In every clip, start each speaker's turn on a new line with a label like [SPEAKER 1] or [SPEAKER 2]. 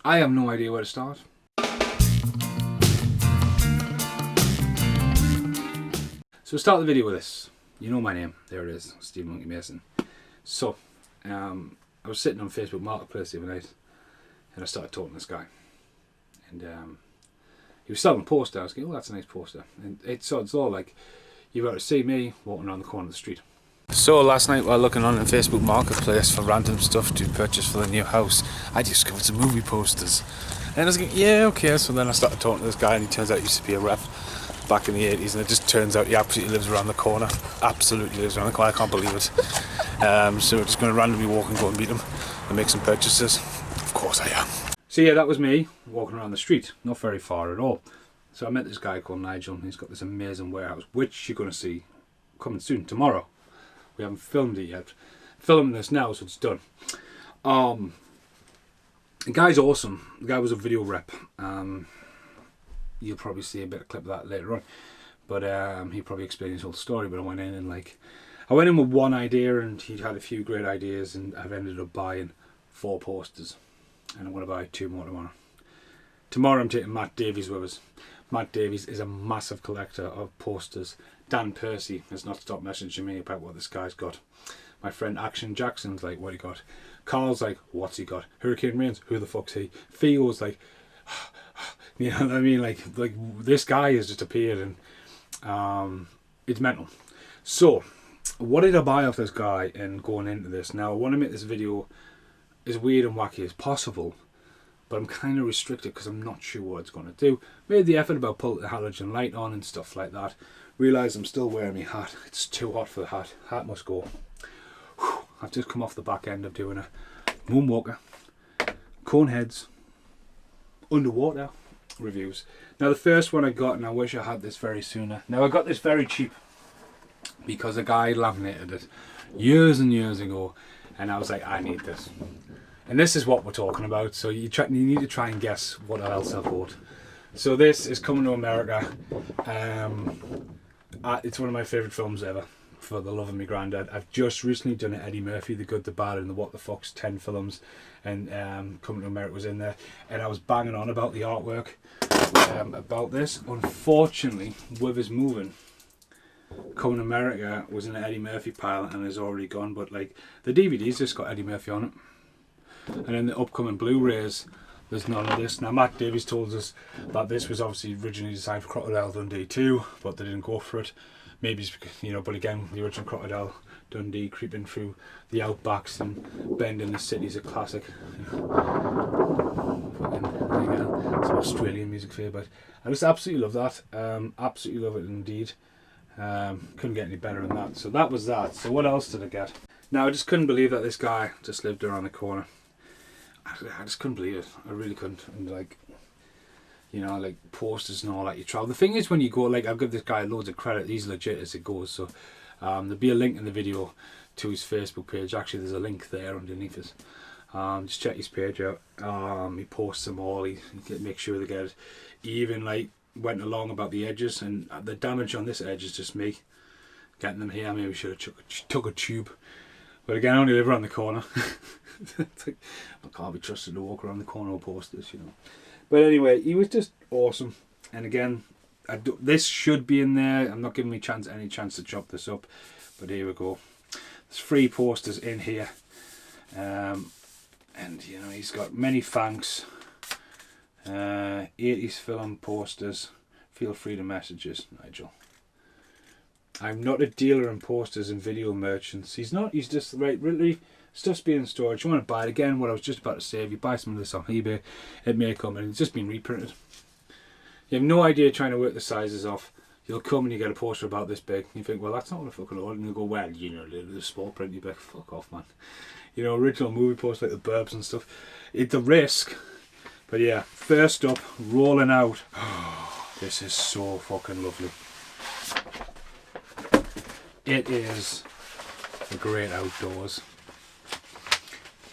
[SPEAKER 1] I have no idea where to start. So start the video with this. You know my name. There it is, Stephen Monkey Mason. So, I was sitting on Facebook Marketplace the other night, and I started talking to this guy. And he was selling a poster. I was going, oh, that's a nice poster. And it's all like, you've got to see me walking around the corner of the street. So last night while looking on Facebook Marketplace for random stuff to purchase for the new house, I discovered some movie posters. And I was like, yeah, okay. So then I started talking to this guy, and he turns out he used to be a rep back in the 80s, and it just turns out he absolutely lives around the corner. Absolutely lives around the corner. I can't believe it. So we're just going to randomly walk and go and meet him and make some purchases. Of course I am. So yeah, that was me walking around the street, not very far at all. So I met this guy called Nigel, and he's got this amazing warehouse, which you're going to see coming soon, tomorrow. We haven't filmed it yet. Filming this now, so it's done. The guy's awesome. The guy was a video rep. You'll probably see a bit of clip of that later on. But he probably explained his whole story. But I went in with one idea, and he had a few great ideas, and I've ended up buying 4 posters. And I'm going to buy 2 more tomorrow. Tomorrow I'm taking Matt Davies with us. Matt Davies is a massive collector of posters. Dan Percy has not stopped messaging me about what this guy's got. My friend Action Jackson's like, what he got? Carl's like, what's he got? Hurricane Rains, who the fuck's he? Theo's like, you know what I mean? Like this guy has just appeared, and it's mental. So, what did I buy off this guy and going into this? Now, I want to make this video as weird and wacky as possible, but I'm kind of restricted because I'm not sure what it's going to do. Made the effort about putting the halogen light on and stuff like that. Realised I'm still wearing my hat. It's too hot for the hat. Hat must go. Whew. I've just come off the back end of doing a moonwalker, Coneheads, underwater reviews. Now the first one I got, and I wish I had this very sooner. Now I got this very cheap because a guy laminated it years and years ago, and I was like, I need this. And this is what we're talking about. So you need to try and guess what else I bought. So this is coming to America. It's one of my favourite films ever, For the Love of Me Granddad. I've just recently done an Eddie Murphy, The Good, The Bad and The What the Fox 10 films, and Coming to America was in there, and I was banging on about the artwork about this. Unfortunately, with his moving, Coming to America was in an Eddie Murphy pile and is already gone, but like the DVD's just got Eddie Murphy on it, and then the upcoming Blu-rays, there's none of this. Now Matt Davies told us that this was obviously originally designed for Crocodile Dundee 2, but they didn't go for it. Maybe it's because, you know, but again, the original Crocodile Dundee creeping through the outbacks and bending the city's a classic. Some Australian music for you, but I just absolutely love that. Absolutely love it indeed. Couldn't get any better than that. So that was that. So what else did I get? Now I just couldn't believe that this guy just lived around the corner. I just couldn't believe it. I really couldn't. And like, you know, like posters and all that, you travel. The thing is, when you go, like, I'll give this guy loads of credit. He's legit as it goes. So there'll be a link in the video to his Facebook page. Actually, there's a link there underneath it. Just check his page out. He posts them all. He makes sure they get it. He even like went along about the edges, and the damage on this edge is just me getting them here. Maybe we should have took a tube. But again, I only live around the corner. Like, I can't be trusted to walk around the corner with posters, you know. But anyway, he was just awesome. And again, this should be in there. I'm not giving me any chance to chop this up. But here we go. There's 3 posters in here. And, you know, he's got many thanks. 80s film posters. Feel free to message us, Nigel. I'm not a dealer in posters and video merchants. He's not. He's just, right, really, stuff's being in storage. You want to buy it again, what I was just about to say, if you buy some of this on eBay, it may come and it's just been reprinted. You have no idea trying to work the sizes off. You'll come and you get a poster about this big. You think, well, that's not what I fucking ordered. And you'll go, well, you know, the small print. You'll be like, fuck off, man. You know, original movie posters like The Burbs and stuff. It's a risk. But yeah, first up, rolling out. This is so fucking lovely. It is The Great Outdoors.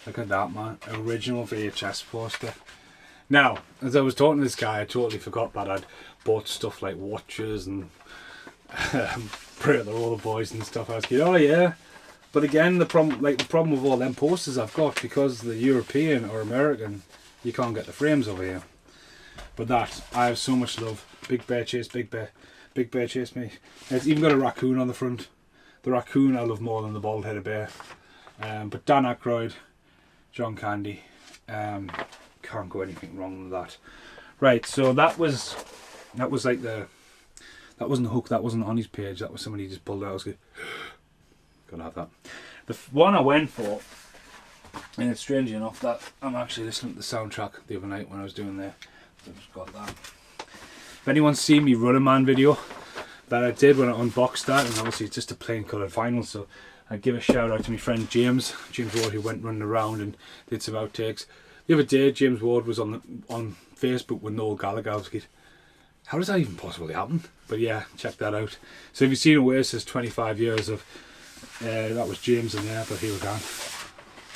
[SPEAKER 1] Look at that, man. Original VHS poster. Now, as I was talking to this guy, I totally forgot that I'd bought stuff like watches and Pray at the Roller Boys and stuff. I was like, oh yeah. But again, the problem with all them posters I've got, because the European or American you can't get the frames over here. But that, I have so much love. Big Bear Chase, Big Bear Chase me. It's even got a raccoon on the front. The raccoon I love more than the bald-headed bear. But Dan Aykroyd, John Candy, can't go anything wrong with that. Right, so that was like that wasn't the hook, that wasn't on his page, that was somebody just pulled out. I was good. Gotta have that. The one I went for, and it's strange enough that I'm actually listening to the soundtrack the other night when I was doing there. So I just got that. If anyone's seen me Running Man video that I did when I unboxed that, and obviously it's just a plain coloured vinyl, so I'd give a shout out to my friend James Ward, who went running around and did some outtakes. The other day James Ward was on Facebook with Noel Gallagher. I was like, how does that even possibly happen? But yeah, check that out. So if you've seen Oasis 25 years of that was James in there, but here we go.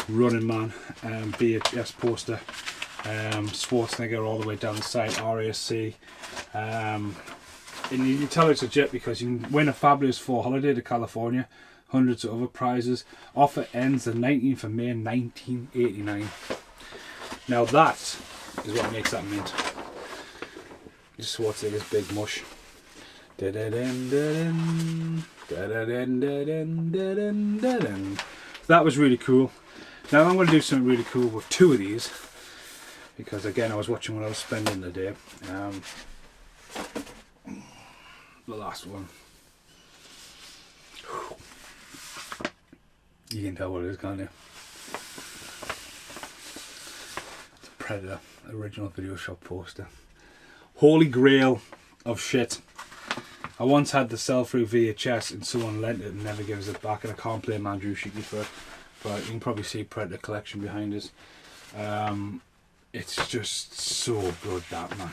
[SPEAKER 1] Running Man, VHS poster, Schwarzenegger all the way down the side, RAC. And you can tell it's legit because you can win a fabulous 4 holiday to California, hundreds of other prizes. Offer ends the 19th of May 1989. Now that is what makes that mint. Just Schwarzenegger's big mush. So that was really cool. Now I'm going to do something really cool with 2 of these, because again I was watching what I was spending the day. The last one, you can tell what it is, can't you? It's a Predator original video shop poster. Holy grail of shit. I once had the sell-through VHS and someone lent it and never gives it back, and I can't blame Andrew Shiki for it. But you can probably see Predator collection behind us. It's just so good, that, man.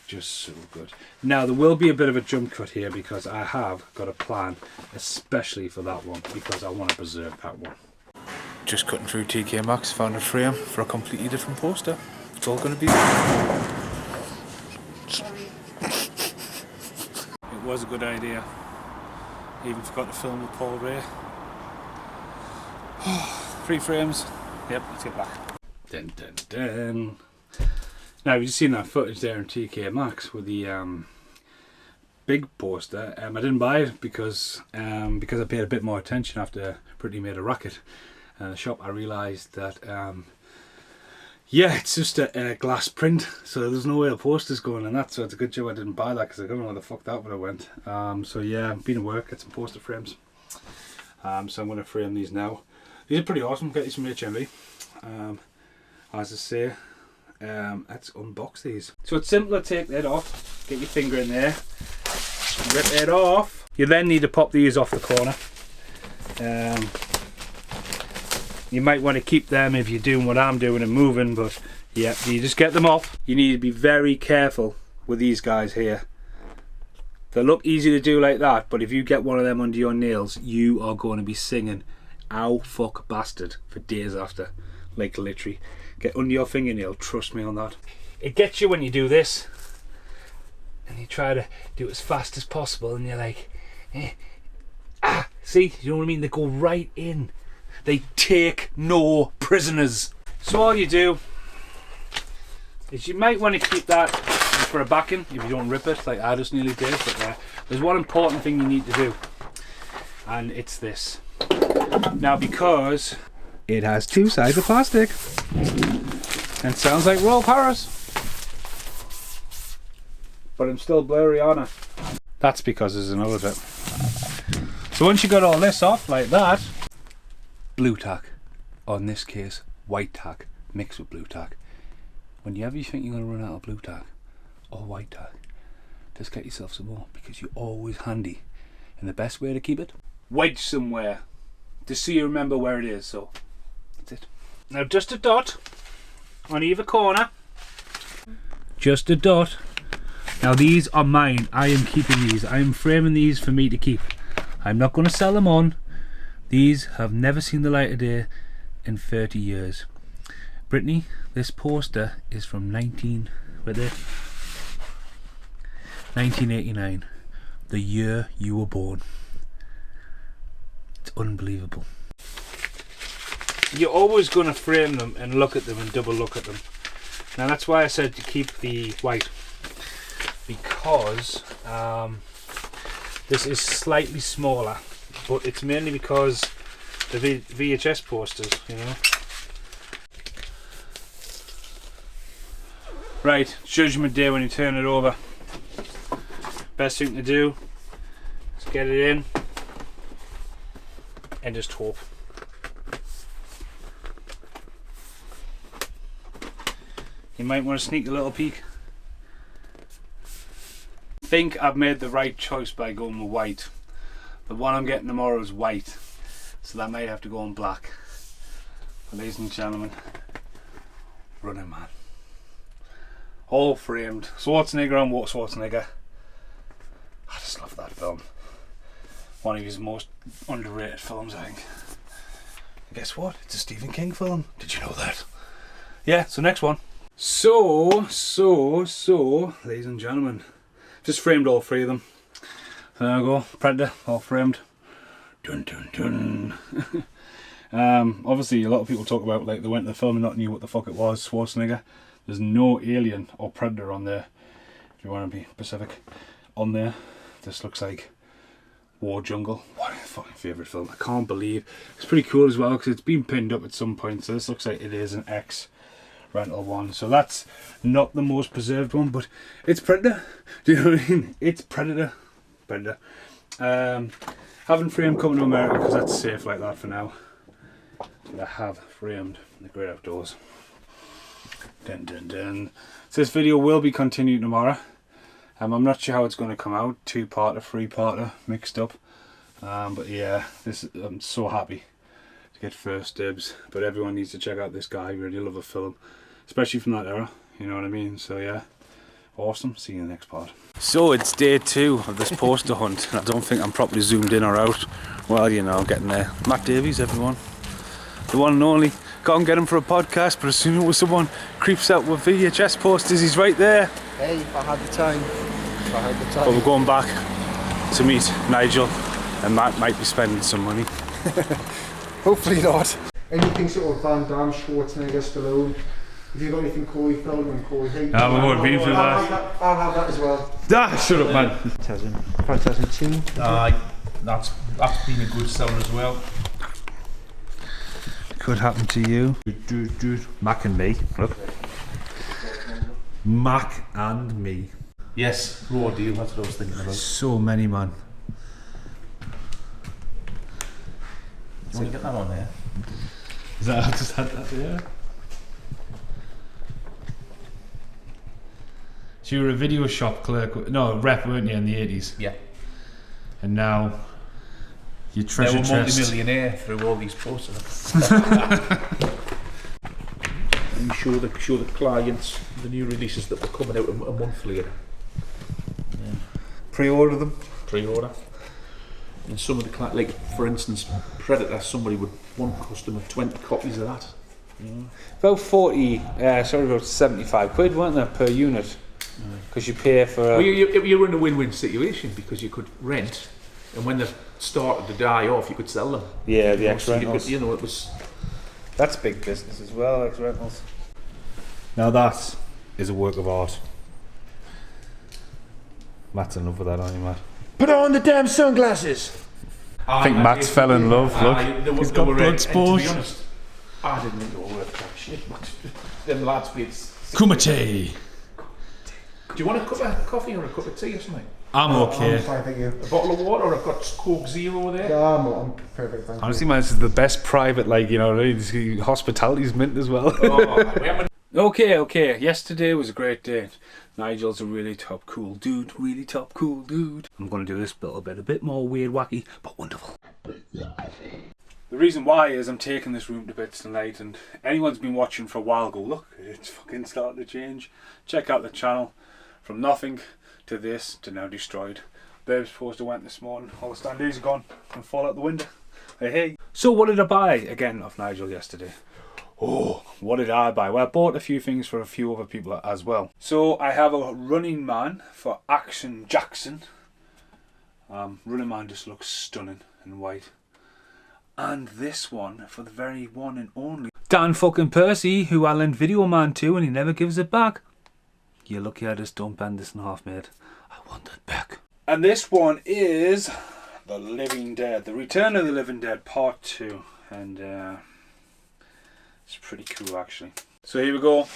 [SPEAKER 1] Just so good. Now there will be a bit of a jump cut here because I have got a plan especially for that one, because I want to preserve that one. Just cutting through TK Maxx, found a frame for a completely different poster. It's all going to be... It was a good idea. I even forgot to film with Paul Ray. 3 frames. Yep, let's get back. Dun, dun, dun. Now, you've seen that footage there in TK Maxx with the big poster. I didn't buy it because I paid a bit more attention after Brittany made a racket in the shop. I realised that yeah, it's just a glass print, so there's no way the poster's going in that. So it's a good job I didn't buy that, because I don't know where the fuck that would have went. So yeah, been at work, get some poster frames. So I'm going to frame these now. These are pretty awesome. Get you some HMV. As I say, let's unbox these. So it's simple to take that off. Get your finger in there, rip it off. You then need to pop these off the corner. You might want to keep them if you're doing what I'm doing and moving, but yeah, you just get them off. You need to be very careful with these guys here. They look easy to do like that, but if you get one of them under your nails, you are going to be singing "Ow fuck bastard" for days after. Like literally. Get under your fingernail, trust me on that. It gets you when you do this, and you try to do it as fast as possible, and you're like, see, you know what I mean? They go right in. They take no prisoners. So all you do is you might want to keep that for a backing if you don't rip it, like I just nearly did. But there's one important thing you need to do, and it's this. Now, because it has 2 sides of plastic and sounds like Royal Paris, but I'm still blurry on it. That's because there's another bit. So once you got all this off like that, blue tack, or in this case white tack mixed with blue tack. Whenever you think you're going to run out of blue tack or white tack, just get yourself some more, because you're always handy. And the best way to keep it, wedge somewhere just so you remember where it is. So that's it. Now just a dot on either corner, just a dot. Now these are mine. I am keeping these. I am framing these for me to keep. I'm not going to sell them on. These have never seen the light of day in 30 years. Brittany, this poster is from 1989, the year you were born. It's unbelievable. You're always going to frame them and look at them and double look at them. Now that's why I said to keep the white, because this is slightly smaller, but it's mainly because the VHS posters, you know. Right, Judgment Day when you turn it over. Best thing to do is get it in and just hope. You might want to sneak a little peek. I think I've made the right choice by going with white. The one I'm getting tomorrow is white, so that might have to go on black. But ladies and gentlemen, Running Man. All framed. Schwarzenegger and Schwarzenegger. I just love that film. One of his most underrated films, I think. And guess what? It's a Stephen King film. Did you know that? Yeah, so next one. So, ladies and gentlemen, just framed all three of them. So there we go, Predator, all framed. Dun dun dun. Obviously, a lot of people talk about like they went to the film and not knew what the fuck it was. Schwarzenegger. There's no Alien or Predator on there. If you want to be specific, on there. This looks like War Jungle. One of my fucking favourite film. I can't believe it's pretty cool as well because it's been pinned up at some point. So this looks like it is an X rental one, so that's not the most preserved one, but it's Predator. Do you know what I mean? It's Predator. Haven't framed coming to America because that's safe like that for now. But I have framed The Great Outdoors. Dun dun dun. So this video will be continued tomorrow. I'm not sure how it's going to come out. 2-parter, 3-parter, mixed up. But yeah, I'm so happy to get first dibs. But everyone needs to check out this guy. I really love a film, especially from that era. You know what I mean? So yeah, awesome. See you in the next part. So it's day 2 of this poster hunt. I don't think I'm properly zoomed in or out. Well, you know, getting there. Matt Davies, everyone. The one and only. Can't get him for a podcast, but as soon as someone creeps out with VHS posters, he's right there.
[SPEAKER 2] Hey, if I had the time.
[SPEAKER 1] But we're going back to meet Nigel, and Matt might be spending some money.
[SPEAKER 2] Hopefully not. Anything sort of Van Damme, Schwarzenegger, Stallone. If you've got anything Corey Feldman and Corey Haim.
[SPEAKER 1] No, we won't be for that.
[SPEAKER 2] I'll have that as well.
[SPEAKER 1] Ah, shut up, man.
[SPEAKER 2] Phantasm 2.
[SPEAKER 1] That's been a good seller as well. Could happen to you.
[SPEAKER 3] Mac and me. Look. Mac and me. Yes, raw deal, that's what I was thinking about.
[SPEAKER 1] So many, man.
[SPEAKER 3] So you get that on there?
[SPEAKER 1] Is that I just had that there? So you were a video shop clerk, no, rep, weren't you, in the 80s?
[SPEAKER 3] Yeah.
[SPEAKER 1] And now you treasure chest.
[SPEAKER 3] Now we're multi-millionaire through all these posters. You show the clients the new releases that were coming out a month later. Yeah.
[SPEAKER 2] Pre-order them.
[SPEAKER 3] Pre-order. And some of the like for instance Predator, somebody would want customer 20 copies of that.
[SPEAKER 1] About 75 quid, weren't there, per unit? Because you pay for.
[SPEAKER 3] Well, you were in a win-win situation because you could rent, and when they started to die off, you could sell them.
[SPEAKER 1] Yeah, the
[SPEAKER 3] X
[SPEAKER 1] rentals.
[SPEAKER 3] You know, it was.
[SPEAKER 1] That's big business as well, X rentals. Now that is a work of art. Matt's in love with that, aren't you, Matt?
[SPEAKER 2] Put on the damn sunglasses!
[SPEAKER 1] I think Matt's fell in love. Look, he's got blood sport.
[SPEAKER 3] To be honest, I didn't think they were worth that shit. Them lads paid.
[SPEAKER 1] Kumite.
[SPEAKER 3] Do you want a cup of coffee or a cup of tea or something?
[SPEAKER 1] I'm okay.
[SPEAKER 2] I'm fine, thank you.
[SPEAKER 3] A bottle of water, or I've got Coke Zero there.
[SPEAKER 2] Yeah, I'm perfect, thank you.
[SPEAKER 1] Honestly, man, this is the best private, like, you know, hospitality's mint as well. Okay. Yesterday was a great day. Nigel's a really top cool dude. I'm going to do this a bit more weird, wacky, but wonderful. The reason why is I'm taking this room to bits tonight, and anyone's been watching for a while go, look, it's fucking starting to change. Check out the channel. From nothing to this to now destroyed. Babe's poster went this morning. All the standees are gone and fall out the window. Hey. So what did I buy again off Nigel yesterday? Oh, what did I buy? Well, I bought a few things for a few other people as well. So I have a Running Man for Action Jackson. Running Man just looks stunning in white. And this one for the very one and only Dan fucking Percy, who I lent Video Man to and he never gives it back. You're lucky I just don't bend this in half, mate. I want it back. And this one is The Living Dead. The Return of the Living Dead Part 2. And it's pretty cool, actually. So here we go.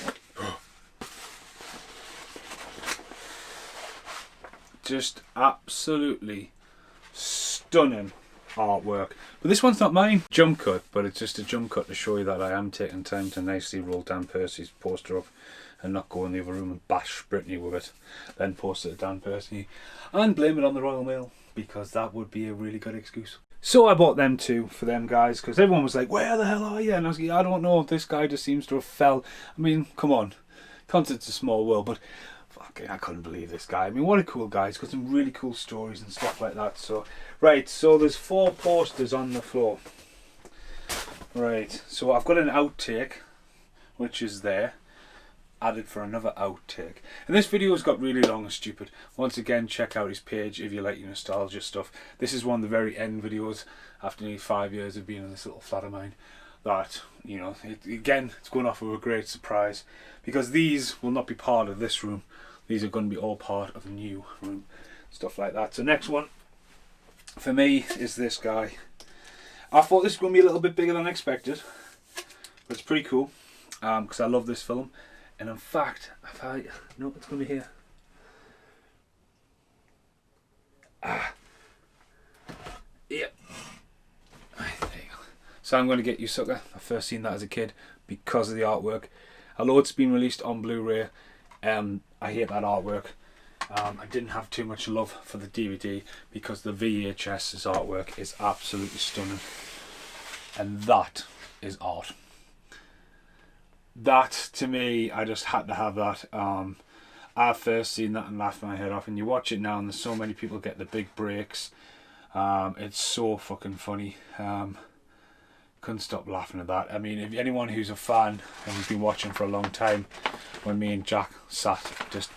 [SPEAKER 1] Just absolutely stunning artwork. But this one's not mine. Jump cut, but it's just a jump cut to show you that I am taking time to nicely roll Dan Percy's poster up and not go in the other room and bash Brittany with it, then post it to Dan Percy and blame it on the Royal Mail, because that would be a really good excuse. So I bought them two for them guys, because everyone was like, where the hell are you? And I was like, I don't know, this guy just seems to have fell. I mean, come on, content's a small world, but fucking I couldn't believe this guy. I mean, what a cool guy. He's got some really cool stories and stuff like that. So right, so there's 4 posters on the floor. Right, so I've got an outtake, which is there, added for another outtake. And this video's got really long and stupid. Once again, check out his page if you like your nostalgia stuff. This is one of the very end videos, after nearly 5 years of being in this little flat of mine, that, you know, again, it's going off with a great surprise, because these will not be part of this room. These are going to be all part of the new room, stuff like that. So next one for me is this guy. I thought this was going to be a little bit bigger than expected, but it's pretty cool, because I love this film. And in fact, no, it's going to be here. Yep. There you go. So I'm going to Get You Sucker. I first seen that as a kid because of the artwork. Although it's been released on Blu-ray, I hate that artwork. I didn't have too much love for the DVD because the VHS's artwork is absolutely stunning. And that is art. That, to me, I just had to have that. I first seen that and laughed my head off, and you watch it now and there's so many people get the big breaks. It's so fucking funny. Couldn't stop laughing at that. I mean, if anyone who's a fan and who's been watching for a long time, when me and Jack sat just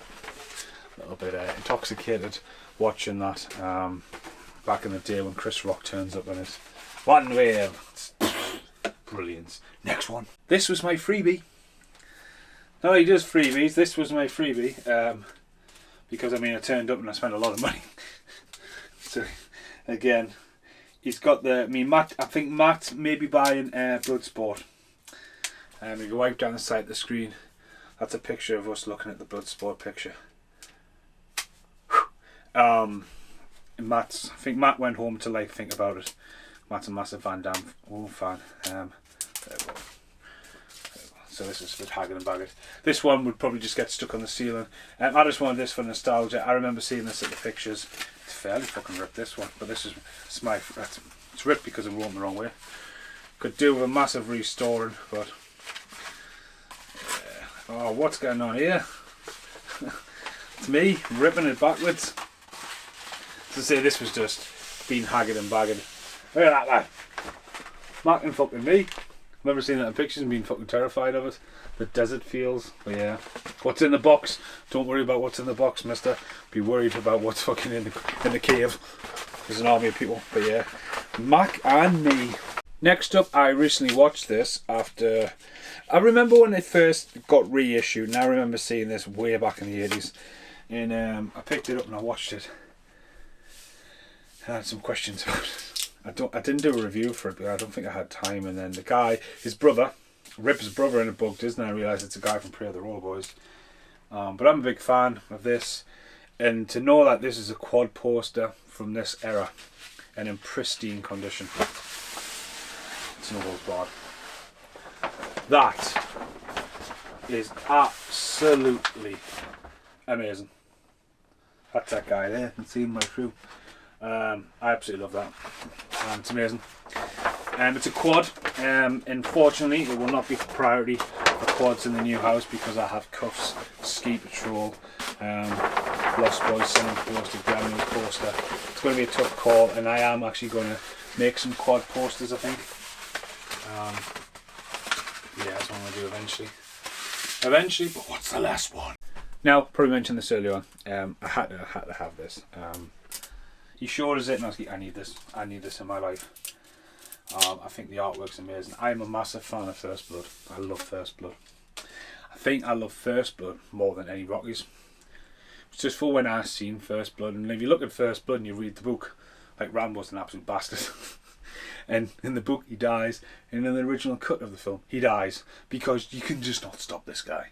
[SPEAKER 1] a little bit intoxicated watching that, back in the day when Chris Rock turns up in it. One wave. It's brilliant. Next one. This was my freebie. No, he does freebies. This was my freebie. Because, I mean, I turned up and I spent a lot of money. So, again, he's got the... I mean, Matt, I think Matt may be buying Bloodsport. If you wipe down the side of the screen, that's a picture of us looking at the Bloodsport picture. Matt's... I think Matt went home to, like, think about it. Matt's a massive Van Damme fan. There we go. So this is a bit haggard and bagged. This one would probably just get stuck on the ceiling. I just wanted this for nostalgia. I remember seeing this at the pictures. It's fairly fucking ripped, this one. But this is it's ripped because it wrote the wrong way. Could do with a massive restoring, but oh, what's going on here? It's me ripping it backwards. To say this was just being haggard and bagged. Look at that lad. Marking fucking me. I've never seen that in pictures and been fucking terrified of it. The desert feels. But yeah. What's in the box? Don't worry about what's in the box, mister. Be worried about what's fucking in the cave. There's an army of people. But yeah. Mac and me. Next up, I recently watched this after... I remember when it first got reissued, and I remember seeing this way back in the 80s. And I picked it up and I watched it. I had some questions about it. I didn't do a review for it, but I don't think I had time. And then the guy, his brother, Rip's brother in a book, doesn't I realise it's a guy from Pray of the Roll Boys. But I'm a big fan of this, and to know that this is a quad poster from this era and in pristine condition, it's no holds barred. That is absolutely amazing. That's that guy there. You can see him right through. I absolutely love that. It's amazing. It's a quad. Unfortunately, it will not be priority for quads in the new house because I have Cuffs, Ski Patrol, Lost Boys Cinema poster, Gremlin poster. It's going to be a tough call, and I am actually going to make some quad posters, I think. Yeah, that's what I'm going to do eventually. But what's the last one? Now, probably mentioned this earlier on. I had to have this. You sure is it? And I was like, I need this in my life. I think the artwork's amazing. I'm a massive fan of First Blood. I love First Blood. I think I love First Blood more than any Rockies. It's just for when I seen First Blood, and if you look at First Blood and you read the book, like, Rambo's an absolute bastard. And in the book he dies, and in the original cut of the film he dies because you can just not stop this guy.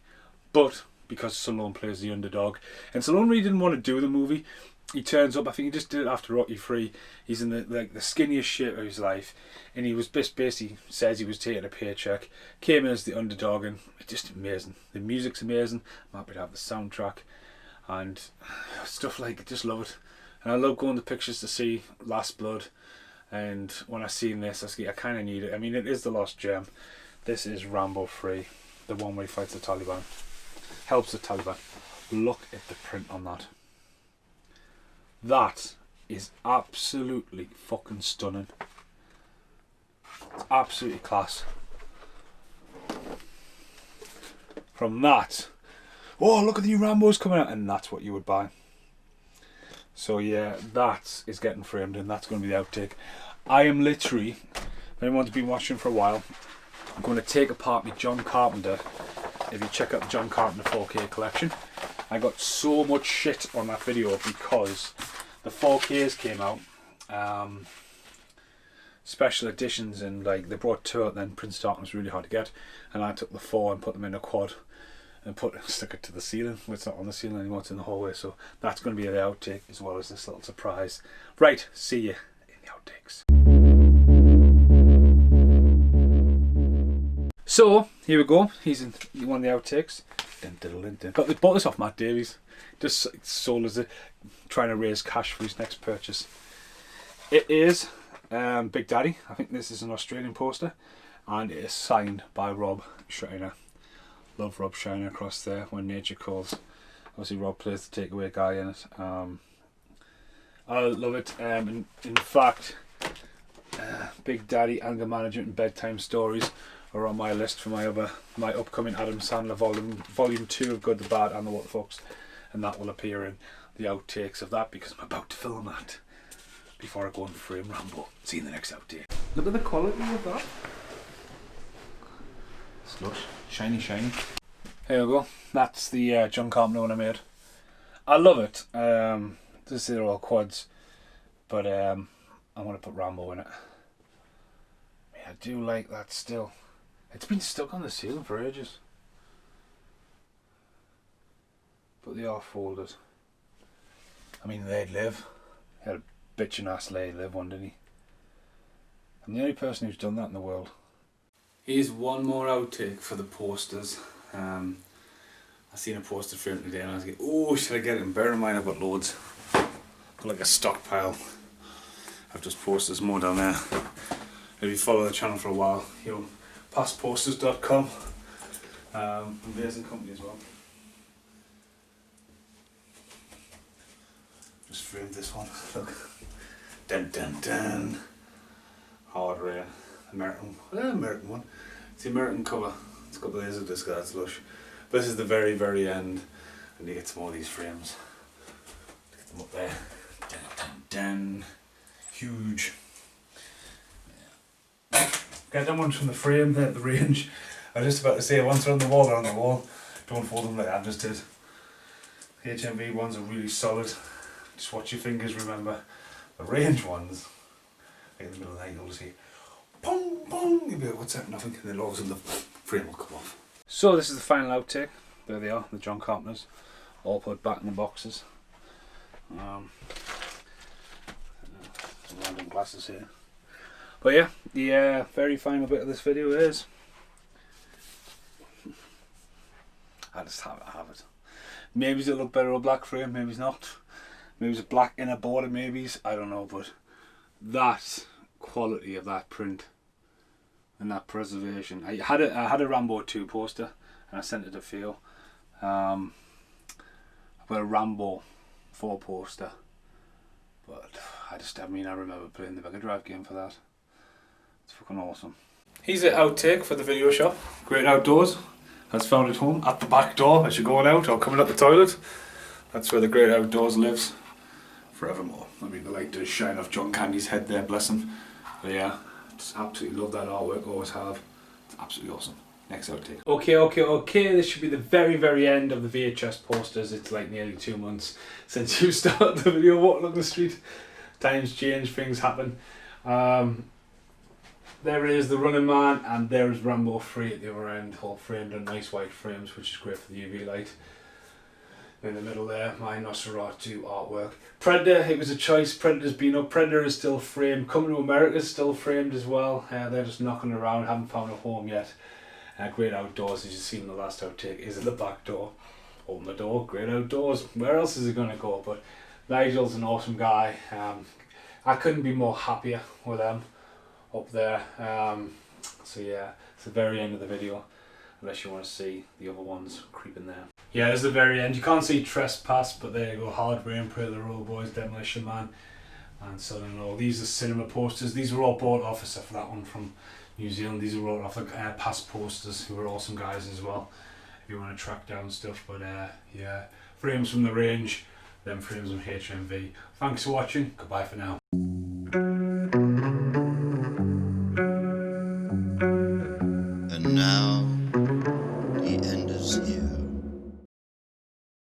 [SPEAKER 1] But because Stallone plays the underdog, and Stallone really didn't want to do the movie, he turns up. I think he just did it after Rocky 3. He's in the skinniest shape of his life, and he was basically says he was taking a paycheck, came in as the underdog, and it's just amazing. The music's amazing. I'm happy to have the soundtrack and stuff like it. Just love it, and I love going to pictures to see Last Blood. And when I seen this, I kind of need it. I mean, it is the lost gem. This is Rambo 3, the one where he fights the Taliban, helps the Taliban. Look at the print on that. That is absolutely fucking stunning. It's absolutely class. From that, oh, look at the new Rambos coming out, and that's what you would buy. So yeah, that is getting framed, and that's going to be the outtake. I am literally, if anyone's been watching for a while, I'm going to take apart my John Carpenter. If you check out the John Carpenter 4K collection, I got so much shit on that video because the 4Ks came out, special editions, and like they brought 2 out, then Prince Darkness was really hard to get, and I took the 4 and put them in a quad and stuck it to the ceiling. Well, it's not on the ceiling anymore, it's in the hallway, so that's going to be the outtake as well as this little surprise. Right, see you in the outtakes. So here we go, he's in one of the outtakes. Bought this off Matt Davies, just sold as trying to raise cash for his next purchase. It is Big Daddy. I think this is an Australian poster, and it is signed by Rob Schneider. Love Rob Schneider across there. When Nature Calls. Obviously Rob plays the takeaway guy in it. I love it. In fact, Big Daddy, Anger Management and Bedtime Stories are on my list for my upcoming Adam Sandler volume 2 of Good, the Bad and the What the Fucks, and that will appear in the outtakes of that because I'm about to film that before I go and frame Rambo. See you in the next outtake. Look at the quality of that. Slush. Shiny, shiny. Here we go. That's the John Carpenter one I made. I love it. This is all quads, but I want to put Rambo in it. Yeah, I do like that still. It's been stuck on the ceiling for ages. But they are folded. I mean, they'd live. He had a bitchin' ass lay live one, didn't he? I'm the only person who's done that in the world. Here's one more outtake for the posters. I seen a poster frame today and I was like, oh, should I get it? And bear in mind I've got loads. Got like a stockpile. I've just posters more down there. If you follow the channel for a while, you'll passposters.com. Amazing company as well. Just framed this one. Look. Dun dun dun. Hard rare. American one. It's the American cover. It's got the laser disc, that's lush. But this is the very, very end, and you get some more of these frames. Get them up there. Dun, dun, dun. Huge. Yeah. Get them ones from the frame there at the range. I was just about to say, once they're on the wall, they're on the wall. Don't fold them like I just did. The HMV ones are really solid. Just watch your fingers, remember. The range ones, like in the middle of the night, you'll just see pong, pong, you'll be like, what's that? Nothing. And then all of a sudden the frame will come off. So this is the final outtake. There they are, the John Carpenters, all put back in the boxes. Some random glasses here. But yeah, the very final bit of this video is, I just have it. Maybe it'll look better with a black frame, maybe it's not. Maybe it's a black inner border, maybe, I don't know, but that quality of that print and that preservation. I had a Rambo 2 poster and I sent it to Phil. I've got a Rambo 4 poster, but I remember playing the Mega Drive game for that. It's fucking awesome. Here's an outtake for the video shop. Great Outdoors has found at home at the back door as you're going out or coming out the toilet. That's where the Great Outdoors lives forevermore. I mean, the light does shine off John Candy's head there, bless him. But yeah, Just absolutely love that artwork, always have. It's absolutely awesome. Next outtake. Okay, this should be the very end of the VHS posters. It's like nearly 2 months since you started the video walking on the street. Times change, things happen. There is the Running Man, and there is Rambo 3 at the other end, all framed in nice white frames, which is great for the UV light. In the middle there, my Nosferatu artwork. Predator, it was a choice. Predator's been up. Predator is still framed. Coming to America is still framed as well. They're just knocking around, haven't found a home yet. Great Outdoors, as you see in the last outtake, is at the back door. Open the door, Great Outdoors. Where else is it going to go? But Nigel's an awesome guy. I couldn't be more happier with them up there. So yeah, it's the very end of the video, unless you want to see the other ones creeping there. Yeah, it's the very end. You can't see Trespass, but there you go. Hard Rain, Pray the Road Boys, Demolition Man, and Son-in-Law. These are cinema posters. These were all bought off, except for that one from New Zealand. These are all off the past posters, who were awesome guys as well, if you want to track down stuff. But yeah, frames from the range, then frames from HMV. Thanks for watching. Goodbye for now.